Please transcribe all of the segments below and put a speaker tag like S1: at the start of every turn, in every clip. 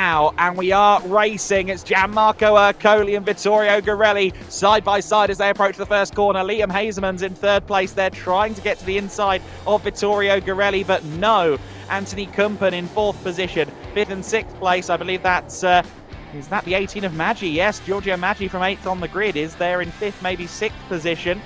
S1: now, and we are racing. It's Gianmarco Ercoli and Vittorio Garelli side by side as they approach the first corner. Liam Hazeman's in third place. They're trying to get to the inside of Vittorio Garelli, but no. Anthony Kumpen in fourth position. Fifth and sixth place, I believe that's... is that the 18 of Maggi? Yes, Giorgio Maggi from 8th on the grid is there in 5th, maybe 6th position.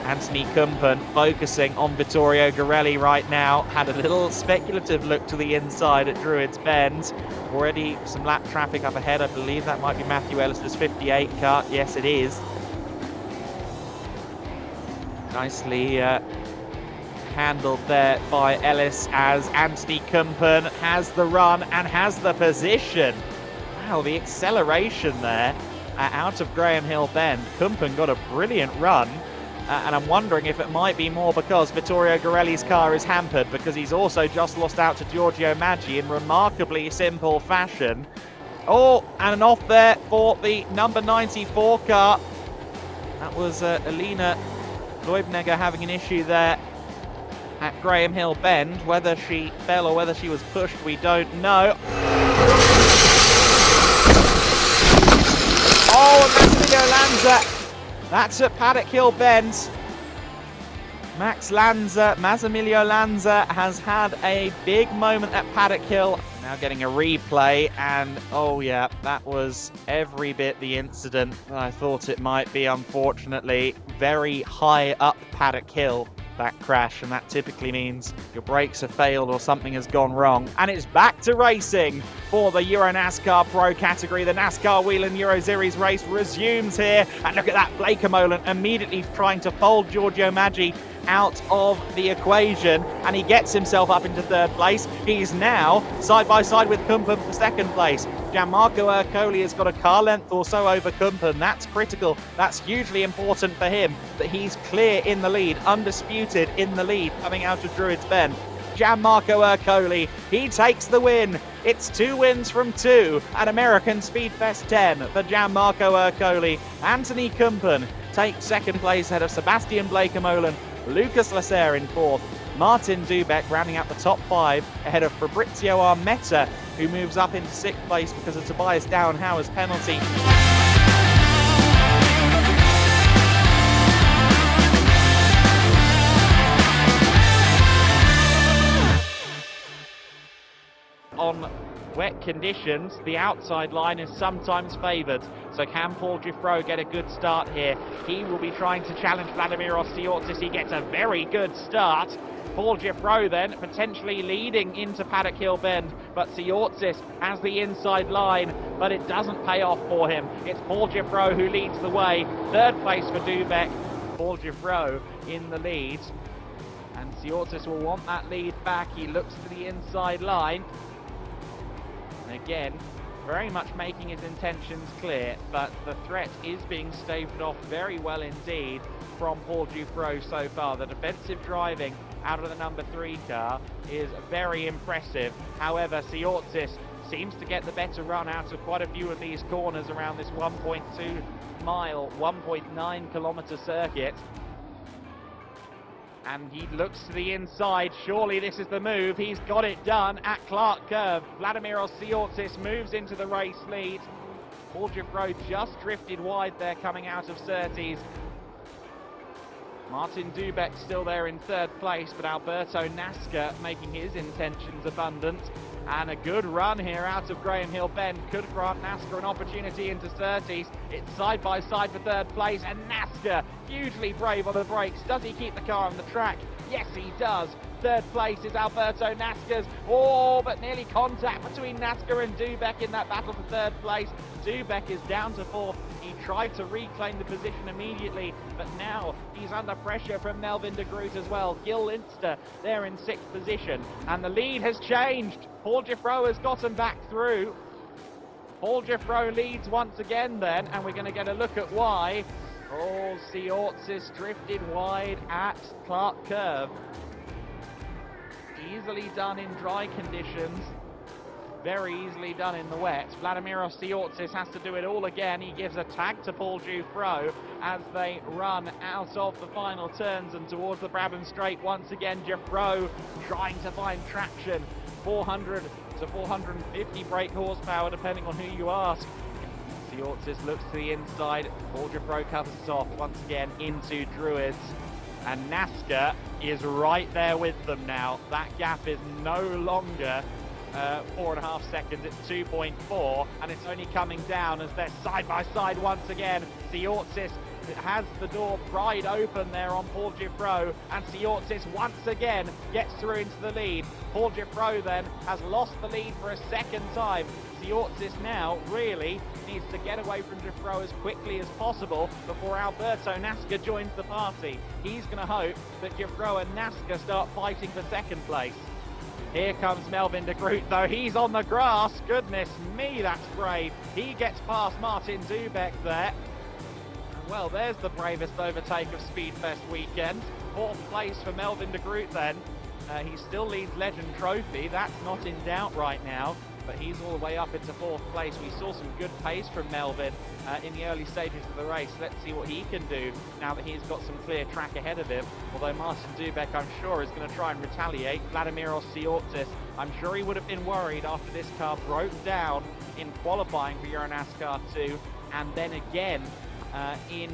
S1: Anthony Kumpen focusing on Vittorio Garelli right now. Had a little speculative look to the inside at Druids Bend. Already some lap traffic up ahead. I believe that might be Matthew Ellis's 58 car. Yes, it is. Nicely handled there by Ellis as Anthony Kumpen has the run and has the position. Wow, the acceleration there out of Graham Hill Bend. Kumpen got a brilliant run. And I'm wondering if it might be more because Vittorio Garelli's car is hampered, because he's also just lost out to Giorgio Maggi in remarkably simple fashion. Oh, and an off there for the number 94 car. That was Alina Leubneger having an issue there at Graham Hill Bend. Whether she fell or whether she was pushed, we don't know. Oh, Massimiliano Lanza. That's at Paddock Hill Bend. Massimiliano Lanza has had a big moment at Paddock Hill. Now getting a replay, and oh yeah, that was every bit the incident I thought it might be, unfortunately. Very high up Paddock Hill, that crash, and that typically means your brakes have failed or something has gone wrong. And it's back to racing for the EuroNASCAR Pro category. The NASCAR Whelen Euro Series race resumes here, and look at that, Blake Molan immediately trying to fold Giorgio Maggi out of the equation, and he gets himself up into third place. He's now side by side with Kumpen for second place. Gianmarco Ercoli has got a car length or so over Kumpen. That's critical. That's hugely important for him, that he's clear in the lead, undisputed in the lead coming out of Druids Bend. Gianmarco Ercoli, he takes the win. It's 2 wins from 2 at American SpeedFest 10 for Gianmarco Ercoli. Anthony Kumpen takes second place ahead of Sebastian Blake-Molen. Lucas Lasser in fourth. Martin Dubeck rounding out the top 5 ahead of Fabrizio Armetta, who moves up into 6th place because of Tobias Downhauer's penalty. On wet conditions, the outside line is sometimes favoured. So can Paul Giffreau get a good start here? He will be trying to challenge Vladimir Ostiortsis. He gets a very good start. Paul Giffreau then potentially leading into Paddock Hill Bend, but Siortsis has the inside line, but it doesn't pay off for him. It's Paul Giffreau who leads the way. Third place for Dubeck. Paul Giffreau in the lead. And Siortsis will want that lead back. He looks to the inside line. And again, very much making his intentions clear, but the threat is being staved off very well indeed from Paul Giffreau so far. The defensive driving out of the number 3 car is very impressive. However, Siortsis seems to get the better run out of quite a few of these corners around this 1.2 mile, 1.9 kilometre circuit. And he looks to the inside. Surely this is the move. He's got it done at Clark Curve. Vladimir Ostiortsis moves into the race lead. Paul Giffreau just drifted wide there coming out of Surtees. Martin Dubeck still there in third place, but Alberto Nasca making his intentions abundant. And a good run here out of Graham Hill Bend could grant NASCAR an opportunity into Surtees. It's side by side for third place, and NASCAR hugely brave on the brakes. Does he keep the car on the track? Yes, he does. Third place is Alberto NASCAR's. Oh, but nearly contact between NASCAR and Dubek in that battle for third place. Dubek is down to fourth. He tried to reclaim the position immediately, but now he's under pressure from Melvin de Groot as well. Gil Linster there in sixth position, and the lead has changed. Paul Giffreau has gotten back through. Paul Giffreau leads once again then, and we're going to get a look at why. Oh, Siortzis drifted wide at Clark Curve. Easily done in dry conditions. Very easily done in the wet. Vladimir Siortzis has to do it all again. He gives a tag to Paul Giffreau as they run out of the final turns and towards the Brabham Straight. Once again, Giffreau trying to find traction. 400 to 450 brake horsepower, depending on who you ask. Siortzis looks to the inside. Paul Giffreau covers it off once again into Druids. And NASCAR is right there with them now. That gap is no longer 4.5 seconds, it's 2.4, and it's only coming down as they're side by side once again. Siortzis has the door pried open there on Paul Giffreau, and Siortzis once again gets through into the lead. Paul Giffreau then has lost the lead for a second time. Siortzis now really needs to get away from Giffreau as quickly as possible before Alberto NASCAR joins the party. He's going to hope that Giffreau and NASCAR start fighting for second place. Here comes Melvin de Groot, though. He's on the grass. Goodness me, that's brave. He gets past Martin Dubek there. And well, there's the bravest overtake of Speedfest weekend. Fourth place for Melvin de Groot then. He still leads Legend Trophy. That's not in doubt right now, but he's all the way up into fourth place. We saw some good pace from Melvin in the early stages of the race. Let's see what he can do now that he's got some clear track ahead of him. Although Martin Dubek, I'm sure, is going to try and retaliate. Vladimir Siortzis, I'm sure he would have been worried after this car broke down in qualifying for EuroNASCAR 2, and then again in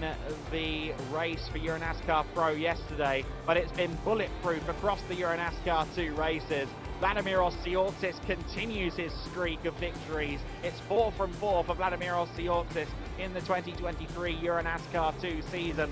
S1: the race for EuroNASCAR Pro yesterday, but it's been bulletproof across the EuroNASCAR 2 races. Vladimir Siortzis continues his streak of victories. It's 4 from 4 for Vladimir Siortzis in the 2023 EuroNASCAR 2 season.